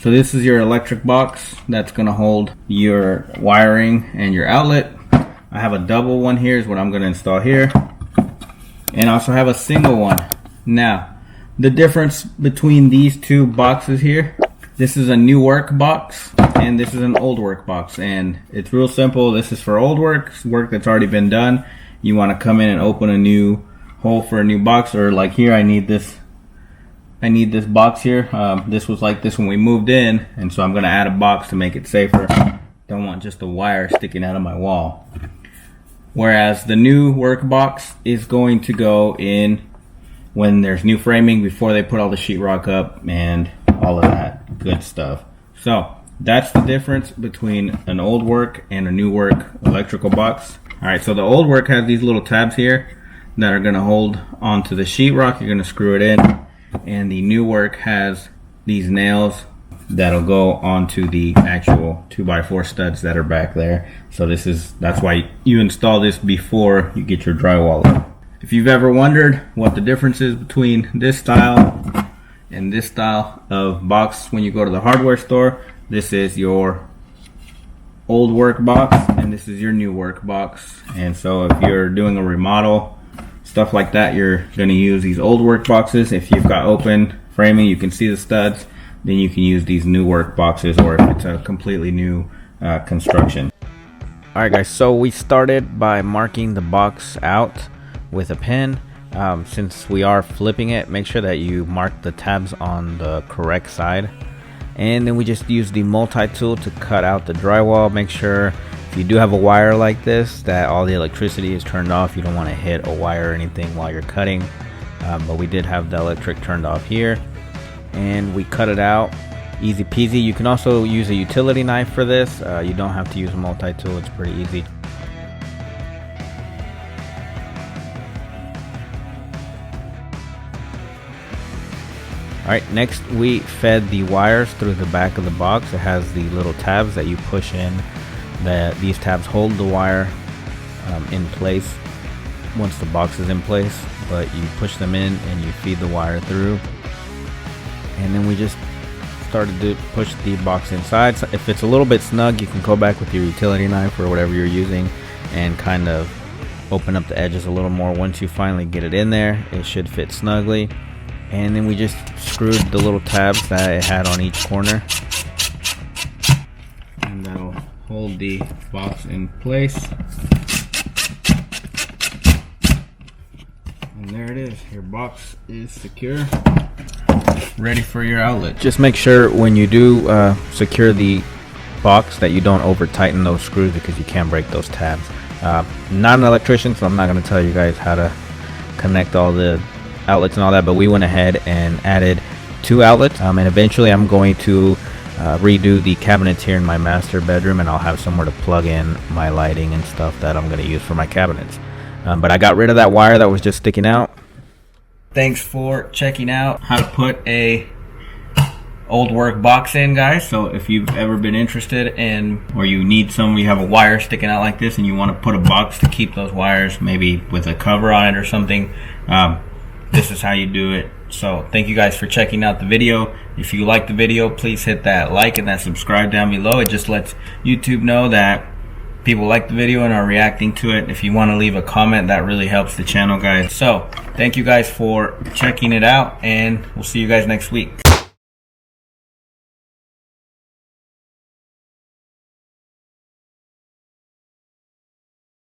So this is your electric box that's gonna hold your wiring and your outlet. I have a double one here is what I'm gonna install here. And I also have a single one. Now, the difference between these two boxes here, this is a new work box and this is an old work box, and it's real simple. This is for old work that's already been done. You want to come in and open a new hole for a new box, or like here I need this box here. This was like this when we moved in, and so I'm going to add a box to make it safer. Don't want just a wire sticking out of my wall. Whereas the new work box is going to go in when there's new framing, before they put all the sheetrock up and all of that good stuff. So that's the difference between an old work and a new work electrical box. Alright, so the old work has these little tabs here that are going to hold onto the sheetrock. You're going to screw it in. And the new work has these nails that'll go onto the actual 2x4 studs that are back there. So that's why you install this before you get your drywall up. If you've ever wondered what the difference is between this style and this style of box when you go to the hardware store, this is your old work box and this is your new work box. And so if you're doing a remodel, stuff like that, you're going to use these old work boxes. If you've got open framing, you can see the studs, then you can use these new work boxes, or if it's a completely new construction. Alright guys, so we started by marking the box out with a pen. Since we are flipping it, make sure that you mark the tabs on the correct side. And then we just use the multi-tool to cut out the drywall. Make sure if you do have a wire like this that all the electricity is turned off. You don't want to hit a wire or anything while you're cutting. But we did have the electric turned off here. And we cut it out. Easy peasy. You can also use a utility knife for this. You don't have to use a multi-tool. It's pretty easy. Alright, next we fed the wires through the back of the box. It has the little tabs that you push in. These tabs hold the wire in place once the box is in place, but you push them in and you feed the wire through. And then we just started to push the box inside. So if it's a little bit snug, you can go back with your utility knife or whatever you're using and kind of open up the edges a little more. Once you finally get it in there, it should fit snugly. And then we just screwed the little tabs that it had on each corner, and that'll hold the box in place. And there it is. Your box is secure, ready for your outlet. Just make sure when you do secure the box that you don't over tighten those screws, because you can break those tabs. Not an electrician, so I'm not going to tell you guys how to connect all the outlets and all that, but we went ahead and added 2 outlets, and eventually I'm going to redo the cabinets here in my master bedroom, and I'll have somewhere to plug in my lighting and stuff that I'm going to use for my cabinets. But I got rid of that wire that was just sticking out. Thanks for checking out how to put a old work box in, guys. So if you've ever been interested in, or you need some, you have a wire sticking out like this and you want to put a box to keep those wires, maybe with a cover on it or something, this is how you do it. So thank you guys for checking out the video. If you like the video, please hit that like and that subscribe down below. It just lets YouTube know that people like the video and are reacting to it. If you want to leave a comment, that really helps the channel, guys. So thank you guys for checking it out, and we'll see you guys next week.